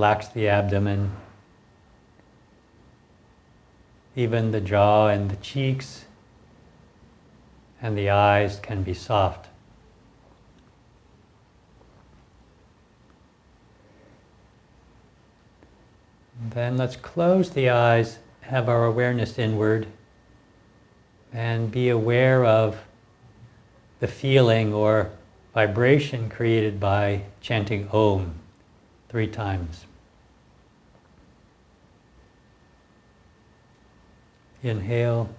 relax the abdomen. Even the jaw and the cheeks and the eyes can be soft. Then let's close the eyes, have our awareness inward, and be aware of the feeling or vibration created by chanting Om 3 times. Inhale.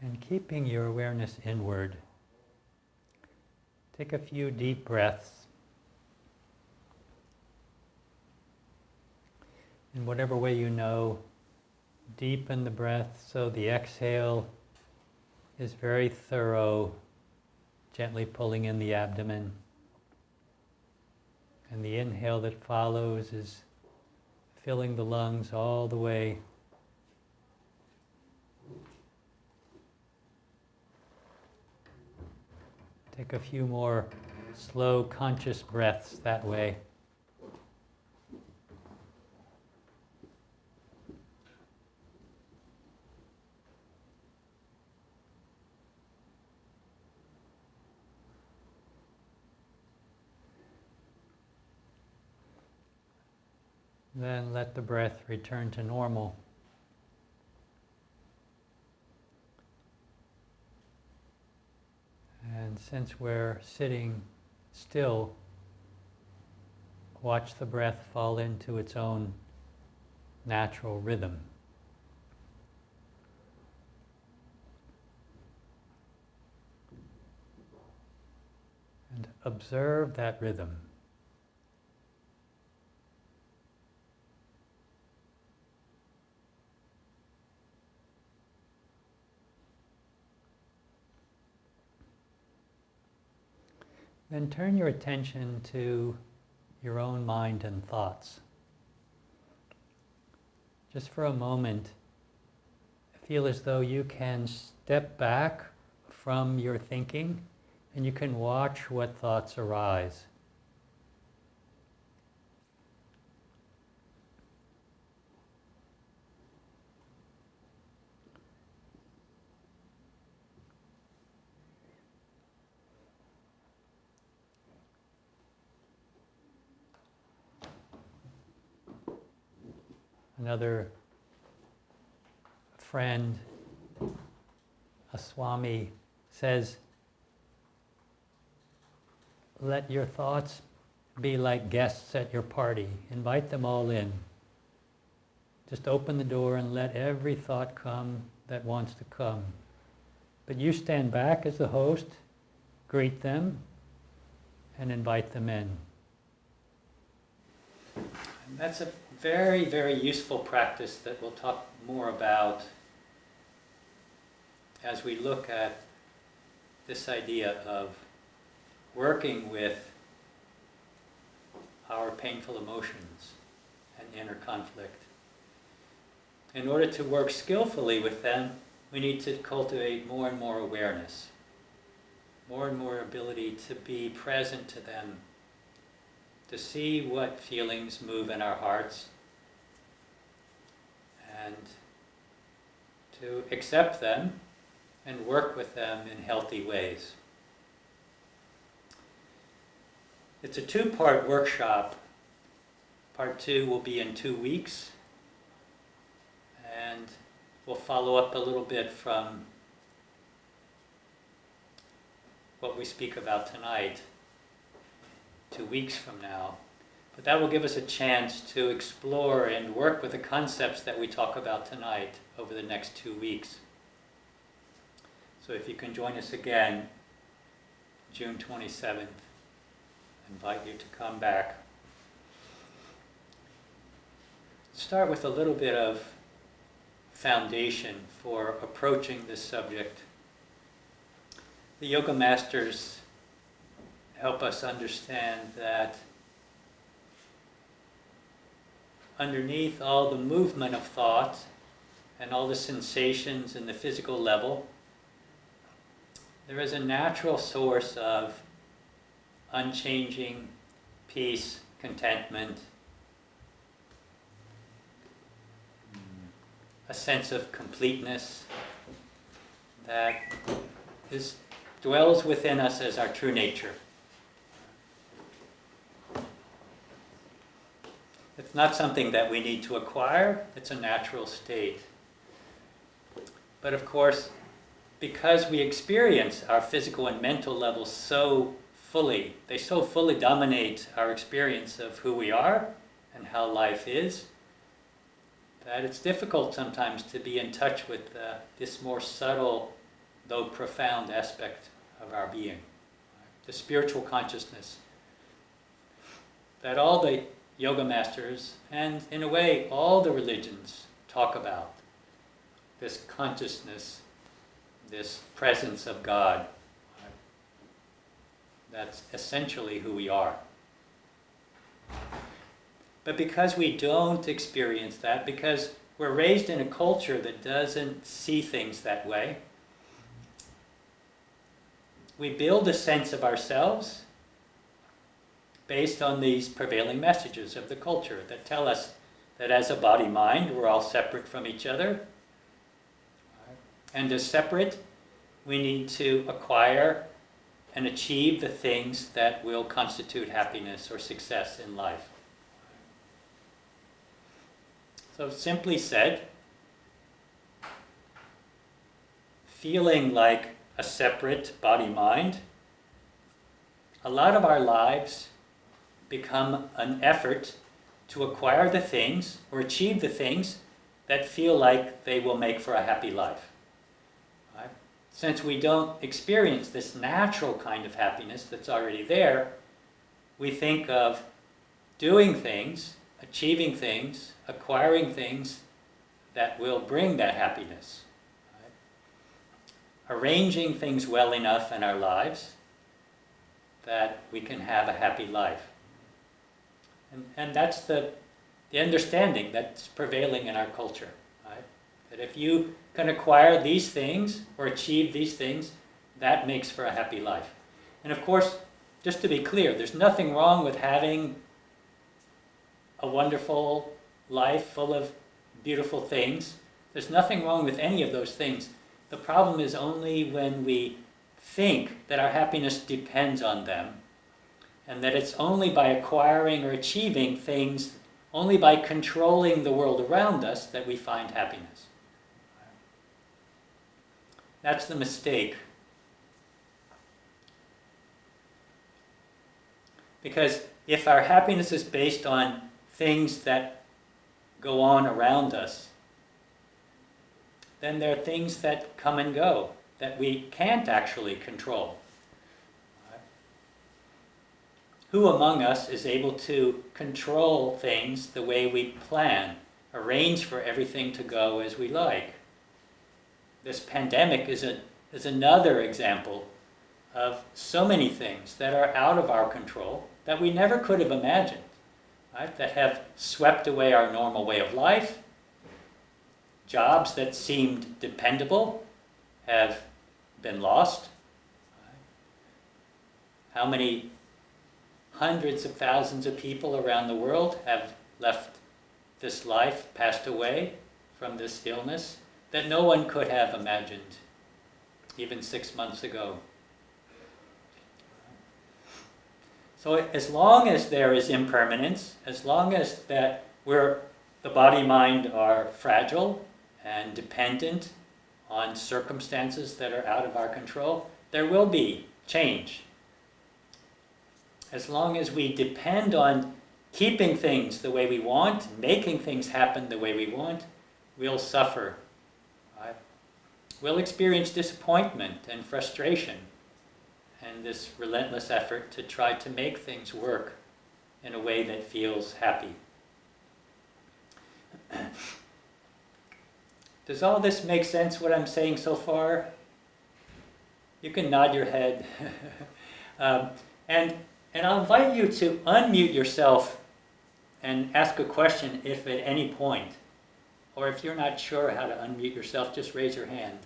And keeping your awareness inward, take a few deep breaths. In whatever way you know, deepen the breath so the exhale is very thorough, gently pulling in the abdomen. And the inhale that follows is filling the lungs all the way. Take a few more slow, conscious breaths that way. Then let the breath return to normal. And since we're sitting still, watch the breath fall into its own natural rhythm. And observe that rhythm. Then turn your attention to your own mind and thoughts. Just for a moment, feel as though you can step back from your thinking and you can watch what thoughts arise. Another friend, a Swami, says, let your thoughts be like guests at your party. Invite them all in. Just open the door and let every thought come that wants to come. But you stand back as the host, greet them, and invite them in. And that's a very, very useful practice that we'll talk more about as we look at this idea of working with our painful emotions and inner conflict. In order to work skillfully with them, we need to cultivate more and more awareness, more and more ability to be present to them, to see what feelings move in our hearts, and to accept them and work with them in healthy ways. It's a 2-part workshop. Part 2 will be in 2 weeks, and we'll follow up a little bit from what we speak about tonight, 2 weeks from now. But that will give us a chance to explore and work with the concepts that we talk about tonight over the next 2 weeks. So if you can join us again, June 27th, I invite you to come back. Start with a little bit of foundation for approaching this subject. The yoga masters help us understand that underneath all the movement of thought and all the sensations in the physical level, there is a natural source of unchanging peace, contentment, a sense of completeness that dwells within us as our true nature. It's not something that we need to acquire, it's a natural state. But of course, because we experience our physical and mental levels so fully, they so fully dominate our experience of who we are and how life is, that it's difficult sometimes to be in touch with this more subtle, though profound aspect of our being, the spiritual consciousness that all the yoga masters, and in a way all the religions, talk about. This consciousness, this presence of God, that's essentially who we are. But because we don't experience that, because we're raised in a culture that doesn't see things that way, we build a sense of ourselves based on these prevailing messages of the culture that tell us that as a body-mind, we're all separate from each other. And as separate, we need to acquire and achieve the things that will constitute happiness or success in life. So simply said, feeling like a separate body-mind, a lot of our lives become an effort to acquire the things or achieve the things that feel like they will make for a happy life. Right? Since we don't experience this natural kind of happiness that's already there, we think of doing things, achieving things, acquiring things that will bring that happiness. Right? Arranging things well enough in our lives that we can have a happy life. And that's the understanding that's prevailing in our culture. Right? That if you can acquire these things or achieve these things, that makes for a happy life. And of course, just to be clear, there's nothing wrong with having a wonderful life full of beautiful things. There's nothing wrong with any of those things. The problem is only when we think that our happiness depends on them, and that it's only by acquiring or achieving things, only by controlling the world around us, that we find happiness. That's the mistake. Because if our happiness is based on things that go on around us, then there are things that come and go that we can't actually control. Who among us is able to control things the way we plan, arrange for everything to go as we like? This pandemic is another example of so many things that are out of our control that we never could have imagined, right? That have swept away our normal way of life. Jobs that seemed dependable have been lost. How many hundreds of thousands of people around the world have left this life, passed away from this illness that no one could have imagined even 6 months ago. So as long as there is impermanence, as long as that the body-mind are fragile and dependent on circumstances that are out of our control, there will be change. As long as we depend on keeping things the way we want, making things happen the way we want, we'll suffer. Right? We'll experience disappointment and frustration and this relentless effort to try to make things work in a way that feels happy. Does all this make sense, what I'm saying so far? You can nod your head. And I'll invite you to unmute yourself and ask a question if at any point, or if you're not sure how to unmute yourself, just raise your hand.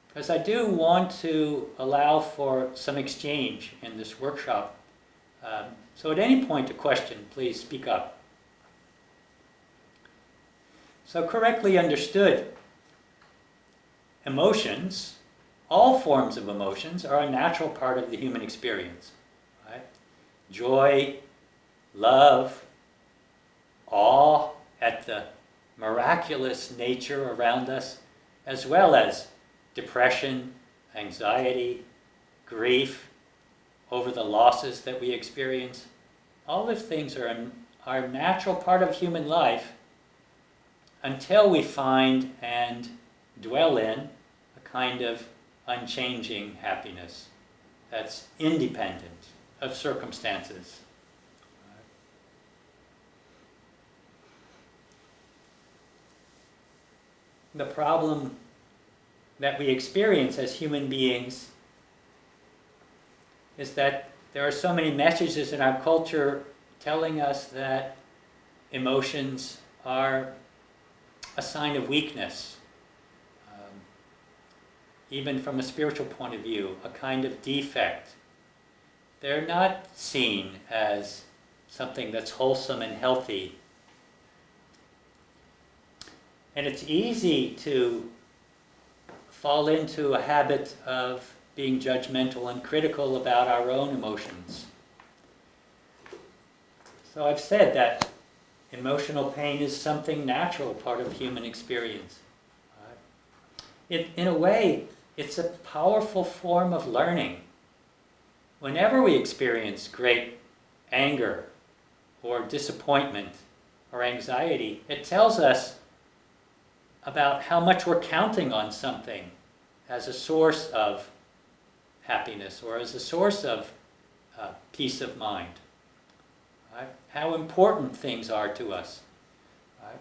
Because I do want to allow for some exchange in this workshop. So at any point a question, please speak up. So correctly understood, emotions, all forms of emotions, are a natural part of the human experience. Right? Joy, love, awe at the miraculous nature around us, as well as depression, anxiety, grief over the losses that we experience. All these things are a natural part of human life until we find and dwell in a kind of unchanging happiness that's independent of circumstances. The problem that we experience as human beings is that there are so many messages in our culture telling us that emotions are a sign of weakness. Even from a spiritual point of view, a kind of defect. They're not seen as something that's wholesome and healthy. And it's easy to fall into a habit of being judgmental and critical about our own emotions. So I've said that emotional pain is something natural, part of human experience. In a way, it's a powerful form of learning. Whenever we experience great anger or disappointment or anxiety, it tells us about how much we're counting on something as a source of happiness or as a source of peace of mind. Right? How important things are to us. Right?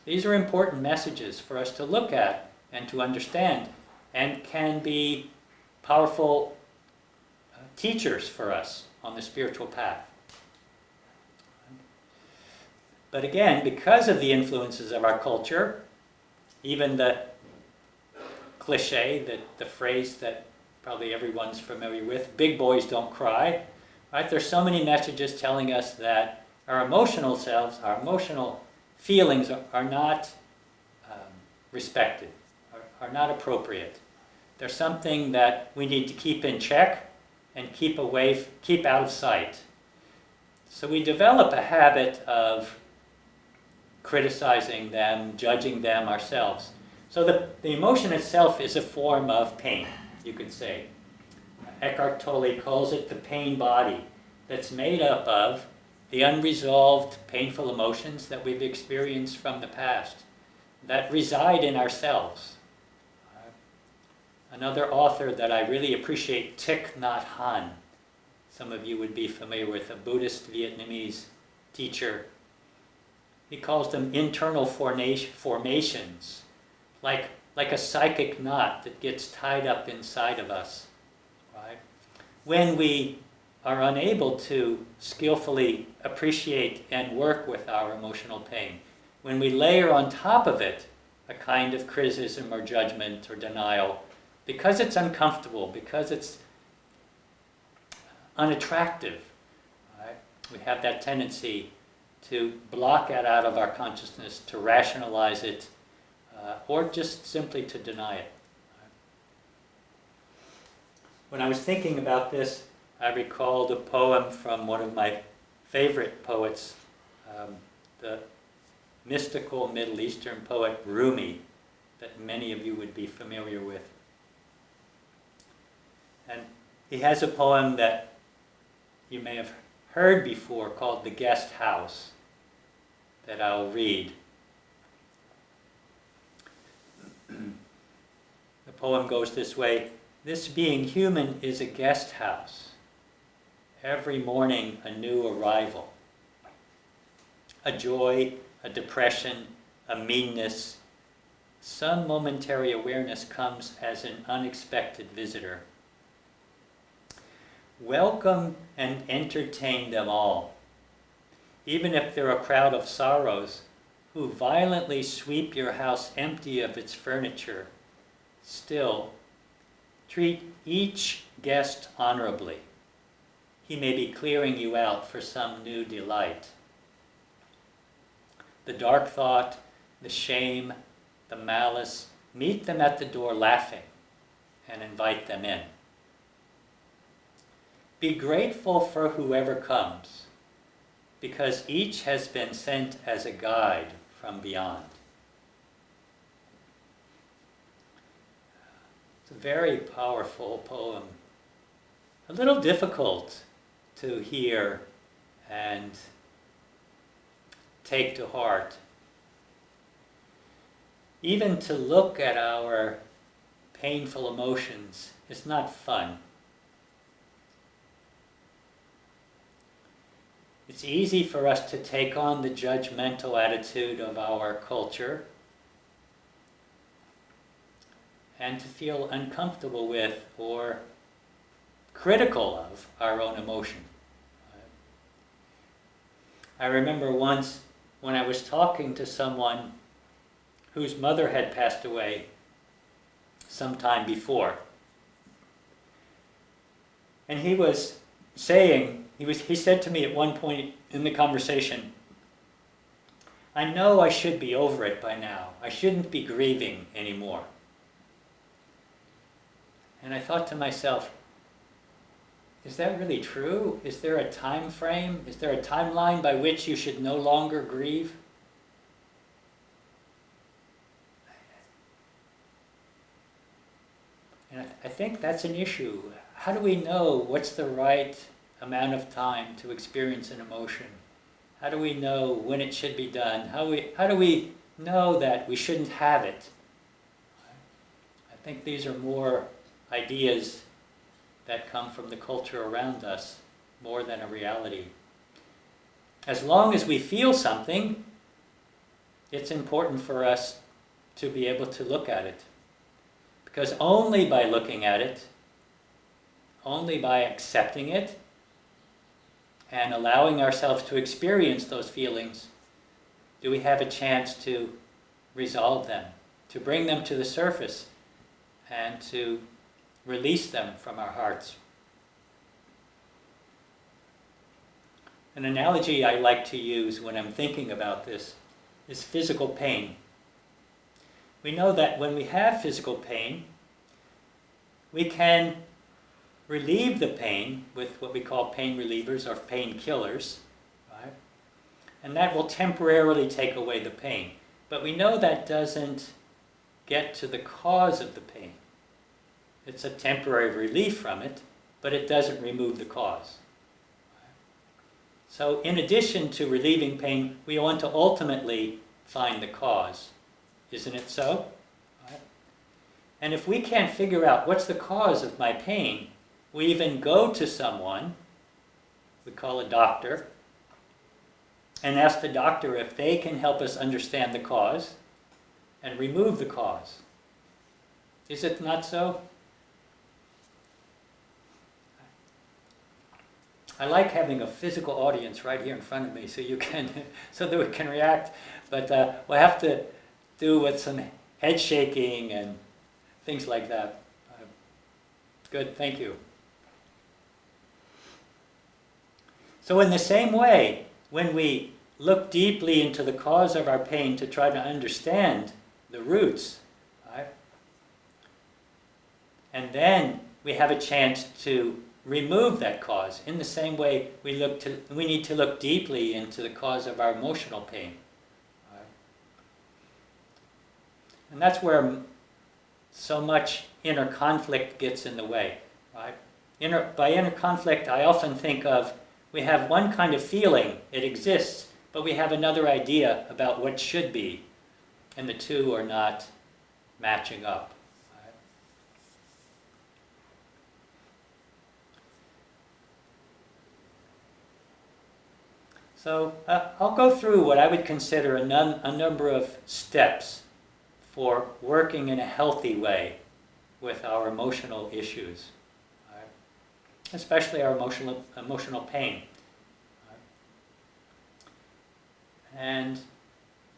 These are important messages for us to look at and to understand, and can be powerful teachers for us on the spiritual path. But again, because of the influences of our culture, even the cliche, the phrase that probably everyone's familiar with, big boys don't cry, right? There's so many messages telling us that our emotional selves, our emotional feelings are not respected, are not appropriate. They're something that we need to keep in check and keep out of sight. So we develop a habit of criticizing them, judging them ourselves. So the emotion itself is a form of pain, you could say. Eckhart Tolle calls it the pain body, that's made up of the unresolved painful emotions that we've experienced from the past, that reside in ourselves. Another author that I really appreciate, Thich Nhat Hanh. Some of you would be familiar with, a Buddhist Vietnamese teacher. He calls them internal formations, like a psychic knot that gets tied up inside of us. Right? When we are unable to skillfully appreciate and work with our emotional pain, when we layer on top of it a kind of criticism or judgment or denial, because it's uncomfortable, because it's unattractive, right? We have that tendency to block it out of our consciousness, to rationalize it, or just simply to deny it. When I was thinking about this, I recalled a poem from one of my favorite poets, the mystical Middle Eastern poet Rumi, that many of you would be familiar with. And he has a poem that you may have heard before called The Guest House that I'll read. The poem goes this way: "This being human is a guest house. Every morning a new arrival. A joy, a depression, a meanness. Some momentary awareness comes as an unexpected visitor. Welcome and entertain them all, even if they're a crowd of sorrows who violently sweep your house empty of its furniture. Still, treat each guest honorably. He may be clearing you out for some new delight. The dark thought, the shame, the malice, meet them at the door laughing and invite them in. Be grateful for whoever comes, because each has been sent as a guide from beyond." It's a very powerful poem. A little difficult to hear and take to heart. Even to look at our painful emotions is not fun. It's easy for us to take on the judgmental attitude of our culture and to feel uncomfortable with or critical of our own emotion. I remember once when I was talking to someone whose mother had passed away some time before. And he was saying, he said to me at one point in the conversation, "I know I should be over it by now. I shouldn't be grieving anymore." And I thought to myself, is that really true? Is there a time frame? Is there a timeline by which you should no longer grieve? And I think that's an issue. How do we know what's the right amount of time to experience an emotion? How do we know when it should be done? How do we know that we shouldn't have it? I think these are more ideas that come from the culture around us more than a reality. As long as we feel something, it's important for us to be able to look at it. Because only by looking at it, only by accepting it, and allowing ourselves to experience those feelings, do we have a chance to resolve them, to bring them to the surface, and to release them from our hearts. An analogy I like to use when I'm thinking about this is physical pain. We know that when we have physical pain, we can relieve the pain with what we call pain relievers or pain killers, right? And that will temporarily take away the pain. But we know that doesn't get to the cause of the pain. It's a temporary relief from it, but it doesn't remove the cause. So in addition to relieving pain, we want to ultimately find the cause. Isn't it so? Right? And if we can't figure out what's the cause of my pain, we even go to someone, we call a doctor, and ask the doctor if they can help us understand the cause and remove the cause. Is it not so? I like having a physical audience right here in front of me so so that we can react, but we'll have to do with some head shaking and things like that. Good, thank you. So in the same way, when we look deeply into the cause of our pain to try to understand the roots, right? And then we have a chance to remove that cause. In the same way, we need to look deeply into the cause of our emotional pain. Right? And that's where so much inner conflict gets in the way. Right? By inner conflict, I often think of We have one kind of feeling, it exists, but we have another idea about what should be, and the two are not matching up. Right? So I'll go through what I would consider a number of steps for working in a healthy way with our emotional issues, right? Especially our emotional pain. Right? And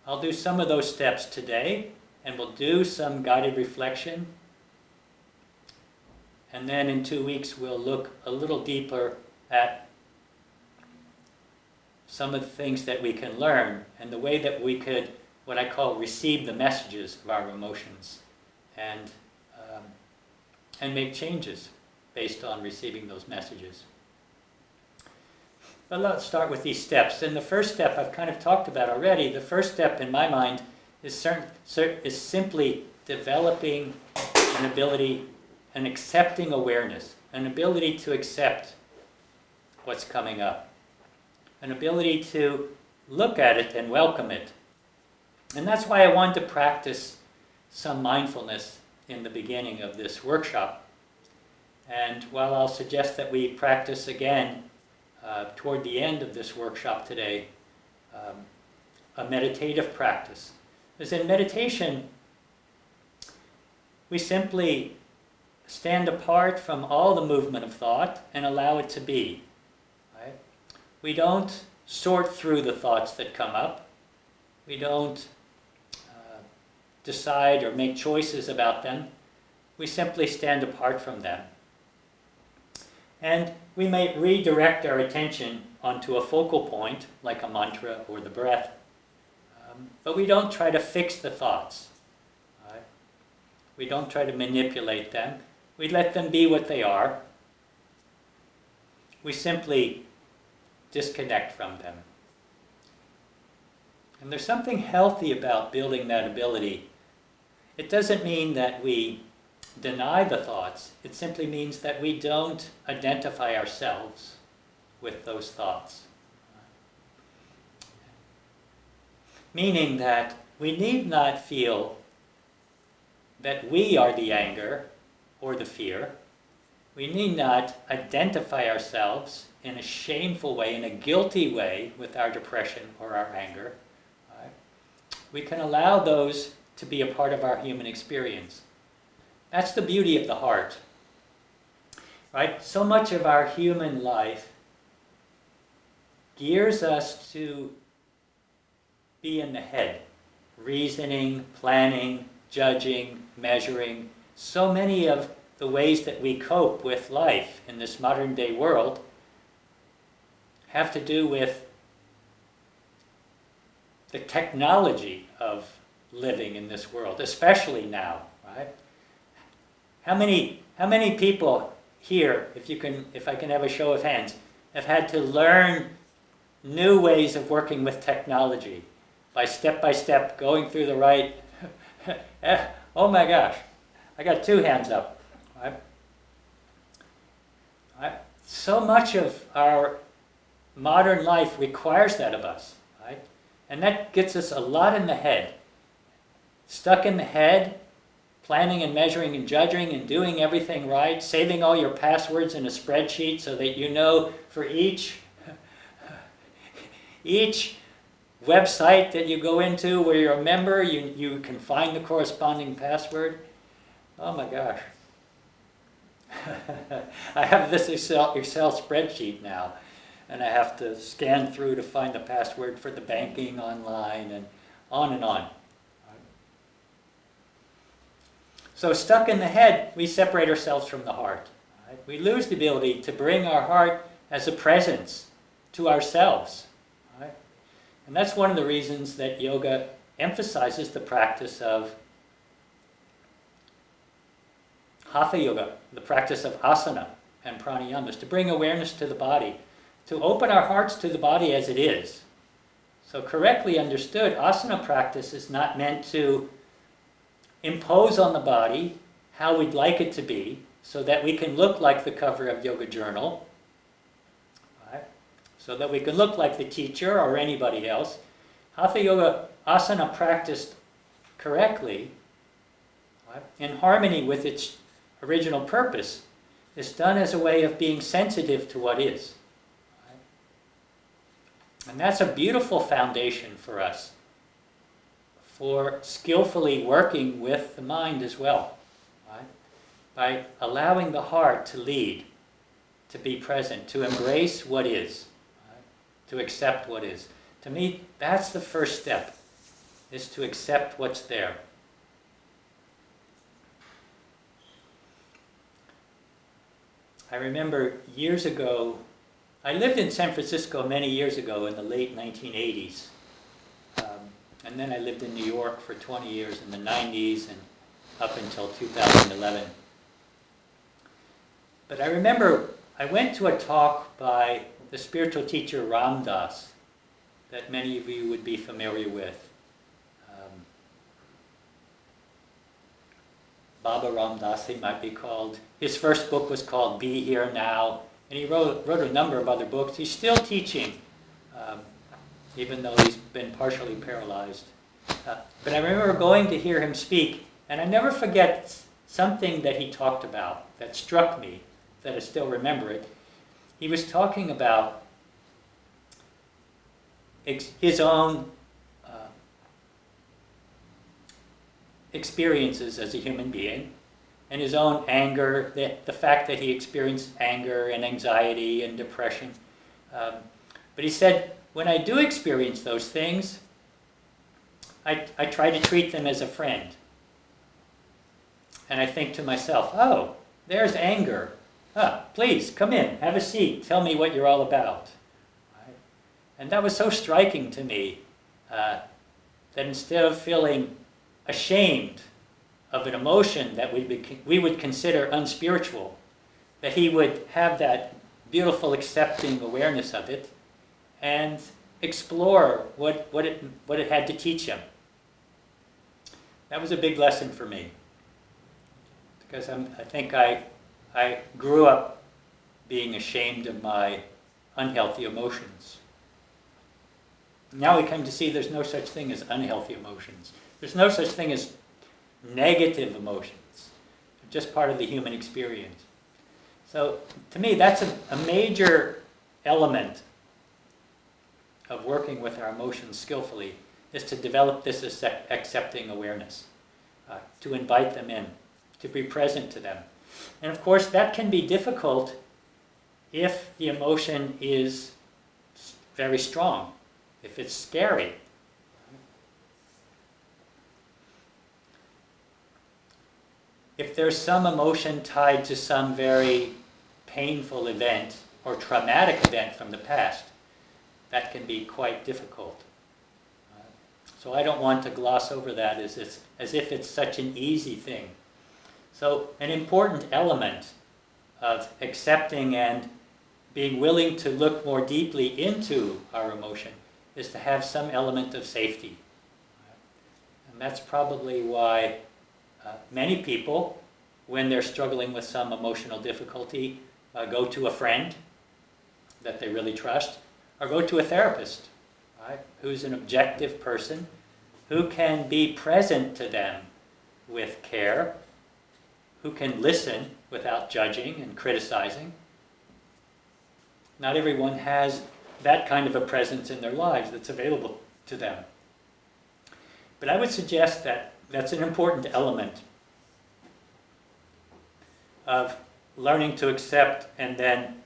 I'll do some of those steps today, and we'll do some guided reflection. And then in 2 weeks, we'll look a little deeper at some of the things that we can learn and the way that we could, what I call, receive the messages of our emotions and make changes based on receiving those messages. But let's start with these steps. And the first step I've kind of talked about already. The first step in my mind is simply developing an ability, an accepting awareness, an ability to accept what's coming up, an ability to look at it and welcome it. And that's why I wanted to practice some mindfulness in the beginning of this workshop. And while I'll suggest that we practice again toward the end of this workshop today, a meditative practice. Because in meditation, we simply stand apart from all the movement of thought and allow it to be. Right? We don't sort through the thoughts that come up. We don't decide or make choices about them. We simply stand apart from them. And we may redirect our attention onto a focal point, like a mantra or the breath, but we don't try to fix the thoughts. Right? We don't try to manipulate them. We let them be what they are. We simply disconnect from them. And there's something healthy about building that ability. It doesn't mean that we deny the thoughts. It simply means that we don't identify ourselves with those thoughts. Meaning that we need not feel that we are the anger or the fear. We need not identify ourselves in a shameful way, in a guilty way with our depression or our anger. Right? We can allow those to be a part of our human experience. That's the beauty of the heart. Right? So much of our human life gears us to be in the head, reasoning, planning, judging, measuring. So many of the ways that we cope with life in this modern day world have to do with the technology of living in this world, especially now, right? How many people here, if I can have a show of hands, have had to learn new ways of working with technology by step going through the right? Oh my gosh, I got 2 hands up. Right? Right? So much of our modern life requires that of us, right? And that gets us a lot in the head. Stuck in the head, planning and measuring and judging and doing everything right, saving all your passwords in a spreadsheet so that you know for each website that you go into where you're a member, you can find the corresponding password. Oh my gosh. I have this Excel spreadsheet now, and I have to scan through to find the password for the banking online and on and on. So stuck in the head, we separate ourselves from the heart. Right? We lose the ability to bring our heart as a presence to ourselves. Right? And that's one of the reasons that yoga emphasizes the practice of hatha yoga, the practice of asana and pranayamas, to bring awareness to the body, to open our hearts to the body as it is. So correctly understood, asana practice is not meant to impose on the body how we'd like it to be so that we can look like the cover of Yoga Journal. Right? so that we can look like the teacher or anybody else. Hatha Yoga asana practiced correctly, right, in harmony with its original purpose, is done as a way of being sensitive to what is. Right? And that's a beautiful foundation for us, for skillfully working with the mind as well. Right? By allowing the heart to lead, to be present, to embrace what is, right? To accept what is. To me, that's the first step, is to accept what's there. I remember years ago, I lived in San Francisco many years ago in the late 1980s. And then I lived in New York for 20 years in the 90s and up until 2011. But I remember I went to a talk by the spiritual teacher Ram Dass that many of you would be familiar with. Baba Ram Dass, he might be called. His first book was called Be Here Now, and he wrote a number of other books. He's still teaching, even though he's been partially paralyzed. But I remember going to hear him speak, and I never forget something that he talked about that struck me, that I still remember it. He was talking about his own experiences as a human being, and his own anger, the fact that he experienced anger and anxiety and depression. But he said, when I do experience those things, I try to treat them as a friend. And I think to myself, oh, there's anger. Please, come in, have a seat, tell me what you're all about. Right? And that was so striking to me, that instead of feeling ashamed of an emotion that we would consider unspiritual, that he would have that beautiful accepting awareness of it and explore what it had to teach him. That was a big lesson for me, because I think I grew up being ashamed of my unhealthy emotions. Now we come to see there's no such thing as unhealthy emotions. There's no such thing as negative emotions. They're just part of the human experience. So to me, that's a major element of working with our emotions skillfully, is to develop this accepting awareness, to invite them in, to be present to them. And of course, that can be difficult if the emotion is very strong, if it's scary. If there's some emotion tied to some very painful event or traumatic event from the past, that can be quite difficult. So I don't want to gloss over that as if it's such an easy thing. So an important element of accepting and being willing to look more deeply into our emotion is to have some element of safety. And that's probably why many people, when they're struggling with some emotional difficulty, go to a friend that they really trust, or go to a therapist, right, who's an objective person, who can be present to them with care, who can listen without judging and criticizing. Not everyone has that kind of a presence in their lives that's available to them. But I would suggest that that's an important element of learning to accept and then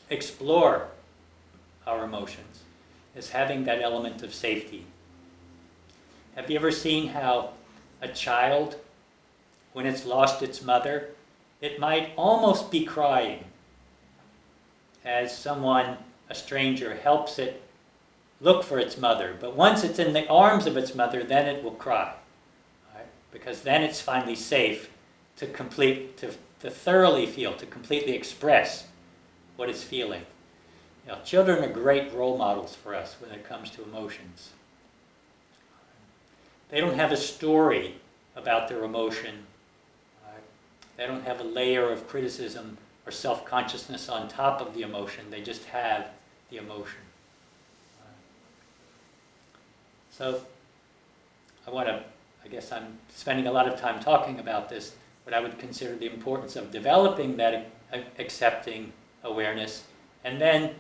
explore our emotions, is having that element of safety. Have you ever seen how a child, when it's lost its mother, it might almost be crying as someone, a stranger, helps it look for its mother. But once it's in the arms of its mother, then it will cry. Right? Because then it's finally safe to thoroughly feel, to completely express what it's feeling. You know, children are great role models for us when it comes to emotions. They don't have a story about their emotion. Right? They don't have a layer of criticism or self-consciousness on top of the emotion. They just have the emotion. So I guess I'm spending a lot of time talking about this, but I would consider the importance of developing that accepting awareness, and then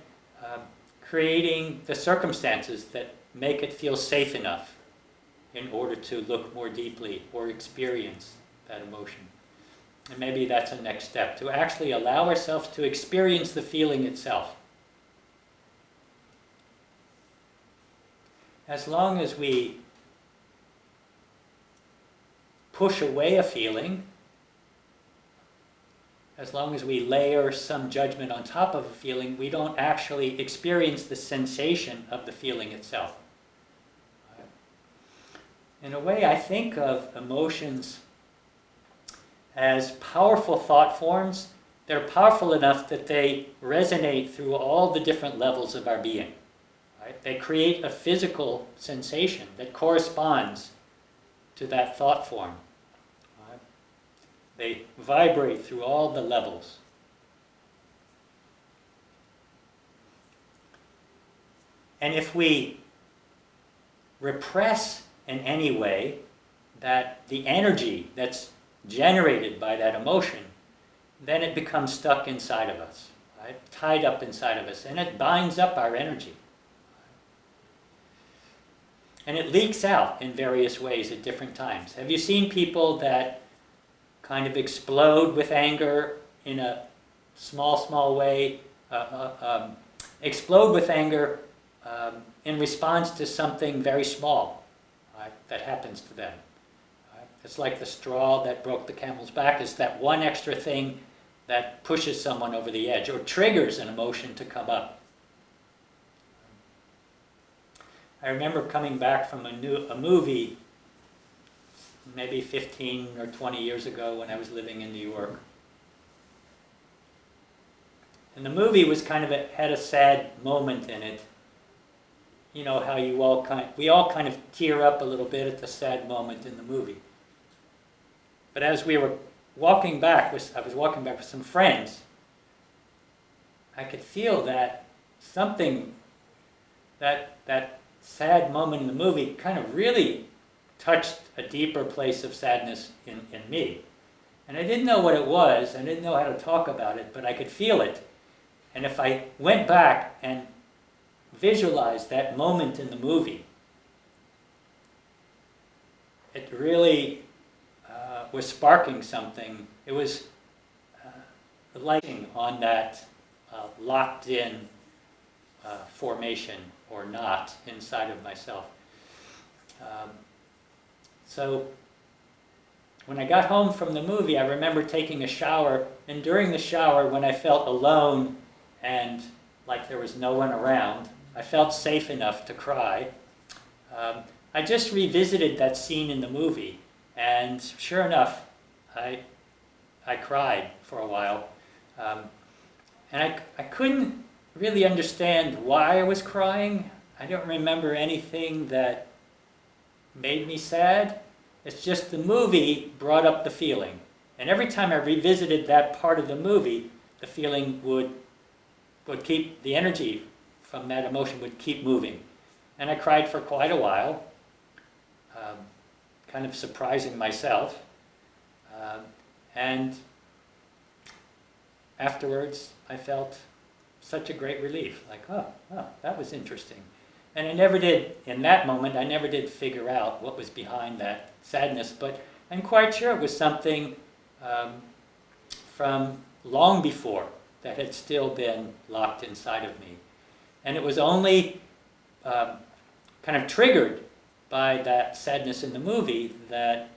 creating the circumstances that make it feel safe enough in order to look more deeply or experience that emotion. And maybe that's a next step, to actually allow ourselves to experience the feeling itself. As long as we push away a feeling, as long as we layer some judgment on top of a feeling, we don't actually experience the sensation of the feeling itself. In a way, I think of emotions as powerful thought forms. They're powerful enough that they resonate through all the different levels of our being. Right? They create a physical sensation that corresponds to that thought form. Right? They vibrate through all the levels. And if we repress in any way that the energy that's generated by that emotion, then it becomes stuck inside of us, right? Tied up inside of us, and it binds up our energy. And it leaks out in various ways at different times. Have you seen people that kind of explode with anger in a small way, explode with anger in response to something very small, right, that happens to them? Right? It's like the straw that broke the camel's back. Is that one extra thing that pushes someone over the edge or triggers an emotion to come up. I remember coming back from a movie maybe 15 or 20 years ago when I was living in New York. And the movie was had a sad moment in it. You know how we all kind of tear up a little bit at the sad moment in the movie. But as we were walking back, I was walking back with some friends, I could feel that something, that sad moment in the movie kind of really touched a deeper place of sadness in me. And I didn't know what it was, I didn't know how to talk about it, but I could feel it. And if I went back and visualized that moment in the movie, it really was sparking something. It was lighting on that locked in formation or knot inside of myself. So when I got home from the movie, I remember taking a shower, and during the shower, when I felt alone and like there was no one around, I felt safe enough to cry. I just revisited that scene in the movie, and sure enough, I cried for a while. And I couldn't really understand why I was crying. I don't remember anything that made me sad. It's just the movie brought up the feeling. And every time I revisited that part of the movie, the feeling would keep, the energy from that emotion would keep moving. And I cried for quite a while, kind of surprising myself. And afterwards, I felt such a great relief, like, oh, that was interesting. And I never did, in that moment, I never did figure out what was behind that sadness, but I'm quite sure it was something from long before that had still been locked inside of me. And it was only kind of triggered by that sadness in the movie that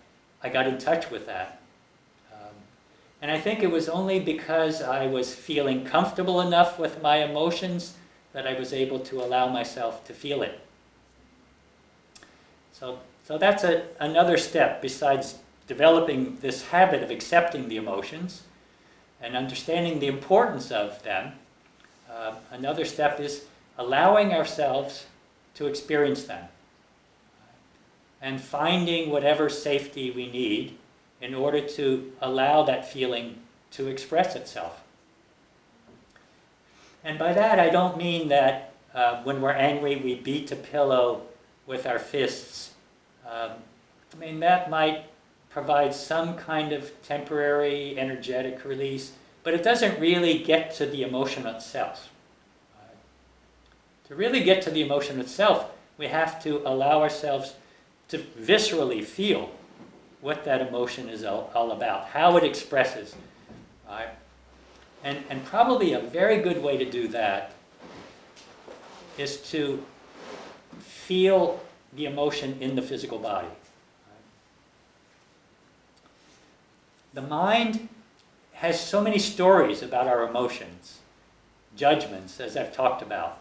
I got in touch with that. And I think it was only because I was feeling comfortable enough with my emotions that I was able to allow myself to feel it. So that's another step besides developing this habit of accepting the emotions and understanding the importance of them. Another step is allowing ourselves to experience them and finding whatever safety we need in order to allow that feeling to express itself. And by that I don't mean that when we're angry we beat the pillow with our fists. I mean, that might provide some kind of temporary energetic release, but it doesn't really get to the emotion itself. To really get to the emotion itself, we have to allow ourselves to viscerally feel what that emotion is all about, how it expresses. Right? And probably a very good way to do that is to feel the emotion in the physical body. The mind has so many stories about our emotions, judgments, as I've talked about,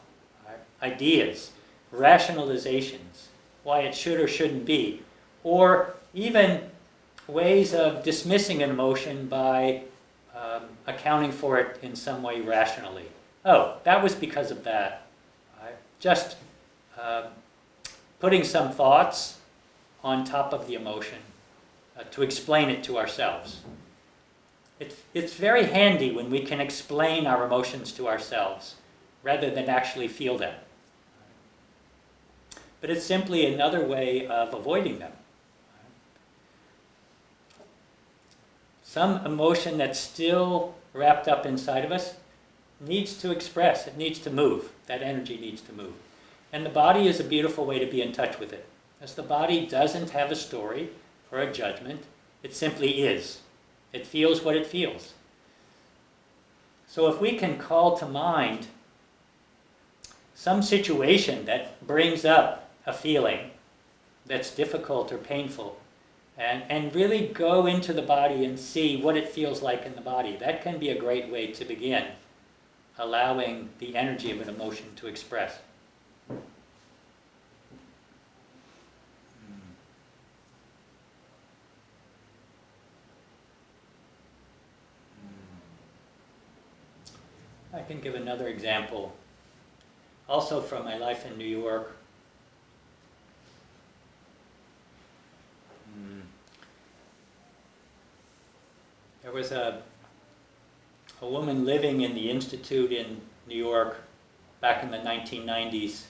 ideas, rationalizations, why it should or shouldn't be, or even ways of dismissing an emotion by accounting for it in some way rationally. Oh, that was because of that. Right? Just putting some thoughts on top of the emotion to explain it to ourselves. It's very handy when we can explain our emotions to ourselves rather than actually feel them. But it's simply another way of avoiding them. Some emotion that's still wrapped up inside of us needs to express, it needs to move. That energy needs to move. And the body is a beautiful way to be in touch with it. As the body doesn't have a story or a judgment, it simply is. It feels what it feels. So if we can call to mind some situation that brings up a feeling that's difficult or painful, and really go into the body and see what it feels like in the body, that can be a great way to begin allowing the energy of an emotion to express. I can give another example, also from my life in New York. There was a woman living in the Institute in New York back in the 1990s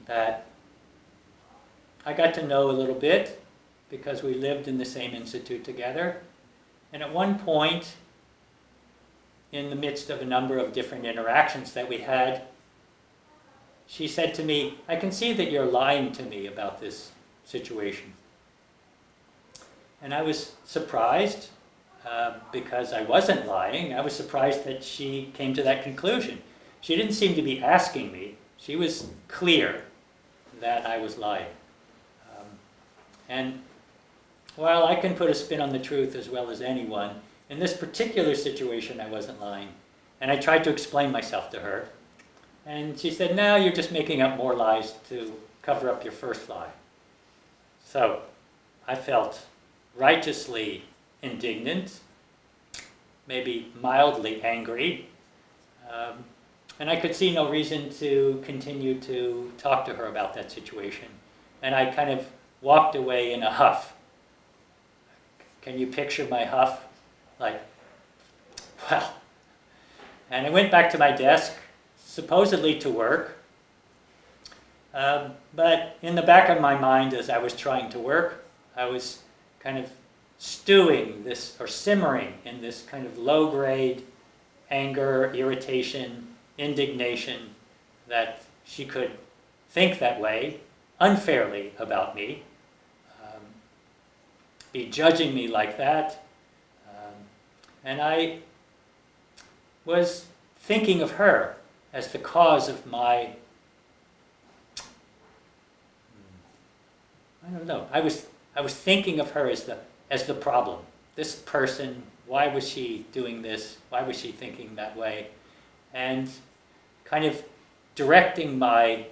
that I got to know a little bit because we lived in the same institute together. And at one point, in the midst of a number of different interactions that we had, she said to me, "I can see that you're lying to me about this situation." And I was surprised because I wasn't lying. I was surprised that she came to that conclusion. She didn't seem to be asking me. She was clear that I was lying. And while I can put a spin on the truth as well as anyone, in this particular situation I wasn't lying. And I tried to explain myself to her. And she said, "No, you're just making up more lies to cover up your first lie." So I felt righteously indignant, maybe mildly angry, and I could see no reason to continue to talk to her about that situation. And I kind of walked away in a huff. Can you picture my huff? Like, well. And I went back to my desk, supposedly to work, but in the back of my mind as I was trying to work, I was kind of stewing this, or simmering in this kind of low-grade anger, irritation, indignation that she could think that way unfairly about me, be judging me like that. And I was thinking of her as the cause of my, I don't know, I was thinking of her as the problem. This person, why was she doing this? Why was she thinking that way? And kind of directing my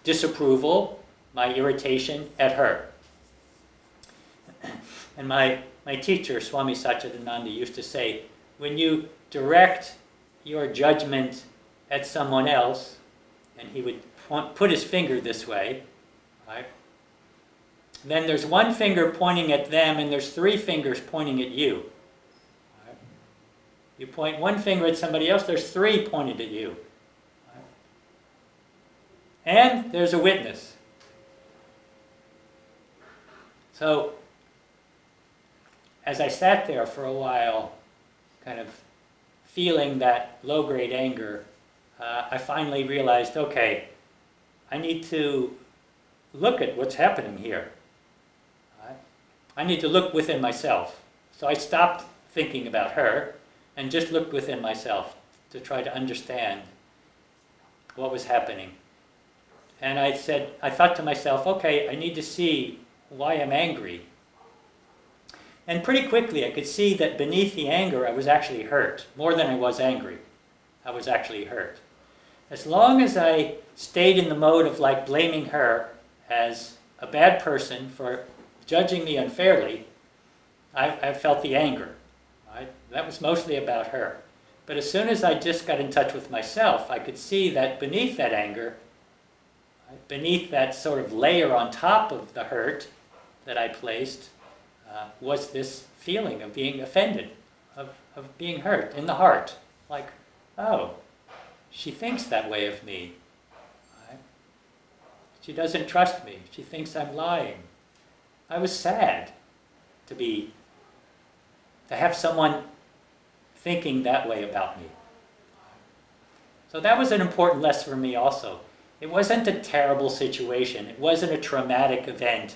disapproval, my irritation at her. And my teacher, Swami Ramananda, used to say, when you direct your judgment at someone else, and he would put his finger this way, right? Then there's one finger pointing at them, and there's three fingers pointing at you. Right? You point one finger at somebody else, there's three pointed at you. And there's a witness. So, as I sat there for a while, kind of feeling that low-grade anger, I finally realized, okay, I need to look at what's happening here. I need to look within myself. So I stopped thinking about her and just looked within myself to try to understand what was happening. And I thought to myself, okay, I need to see why I'm angry. And pretty quickly I could see that beneath the anger I was actually hurt. More than I was angry. I was actually hurt. As long as I stayed in the mode of like blaming her as a bad person for judging me unfairly, I felt the anger. Right? That was mostly about her. But as soon as I just got in touch with myself, I could see that beneath that anger, beneath that sort of layer on top of the hurt that I placed, was this feeling of being offended, of being hurt in the heart. Like, oh, she thinks that way of me. Right? She doesn't trust me. She thinks I'm lying. I was sad to have someone thinking that way about me. So that was an important lesson for me also. It wasn't a terrible situation. It wasn't a traumatic event,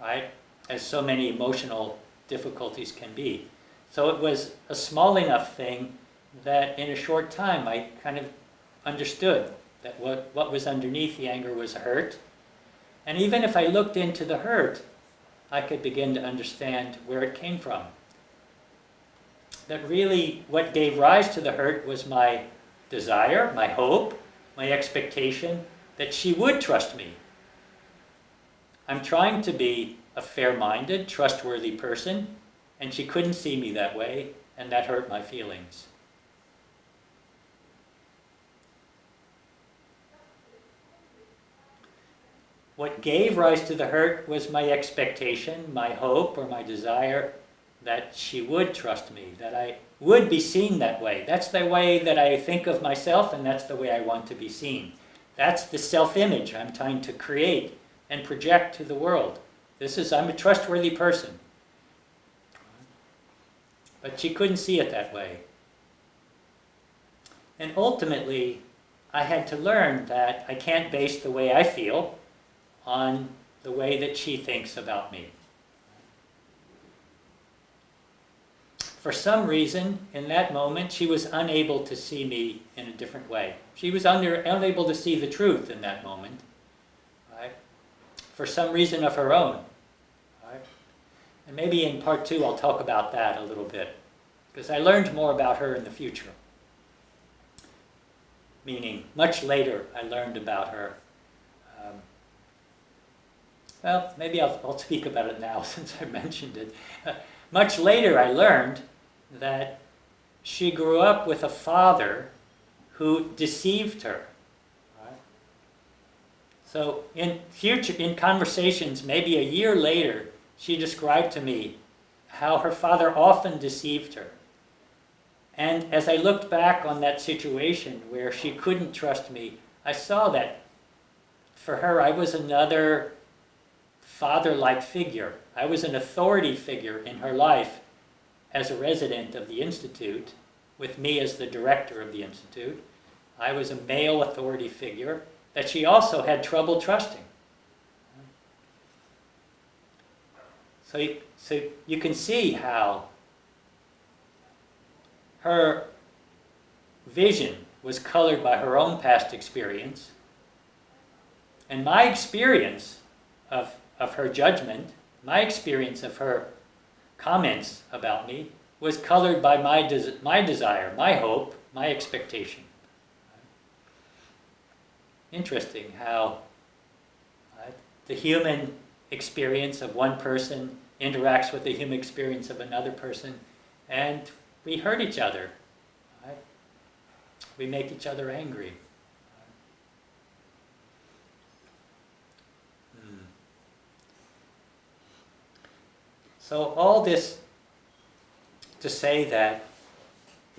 right? As so many emotional difficulties can be. So it was a small enough thing that in a short time I kind of understood that what was underneath the anger was hurt. And even if I looked into the hurt, I could begin to understand where it came from. That really what gave rise to the hurt was my desire, my hope, my expectation that she would trust me. I'm trying to be a fair-minded, trustworthy person, and she couldn't see me that way, and that hurt my feelings. What gave rise to the hurt was my expectation, my hope, or my desire that she would trust me, that I would be seen that way. That's the way that I think of myself, and that's the way I want to be seen. That's the self-image I'm trying to create and project to the world. I'm a trustworthy person. But she couldn't see it that way. And ultimately, I had to learn that I can't base the way I feel on the way that she thinks about me. For some reason, in that moment, she was unable to see me in a different way. She was unable to see the truth in that moment, right? For some reason of her own. Right? And maybe in part 2 I'll talk about that a little bit, because I learned more about her in the future. Meaning, much later I learned about her. Well, maybe I'll speak about it now since I mentioned it. Much later I learned that she grew up with a father who deceived her. Right? So in conversations, maybe a year later, she described to me how her father often deceived her. And as I looked back on that situation where she couldn't trust me, I saw that for her I was another father-like figure. I was an authority figure in her life as a resident of the Institute, with me as the director of the Institute. I was a male authority figure that she also had trouble trusting. So you can see how her vision was colored by her own past experience, and my experience of her judgment, my experience of her comments about me was colored by my desire, my hope, my expectation. Interesting how the human experience of one person interacts with the human experience of another person, and we hurt each other. Right? We make each other angry. So all this to say that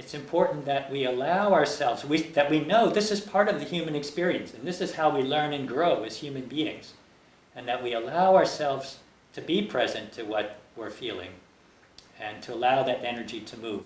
it's important that we allow ourselves, that we know this is part of the human experience, and this is how we learn and grow as human beings, and that we allow ourselves to be present to what we're feeling, and to allow that energy to move.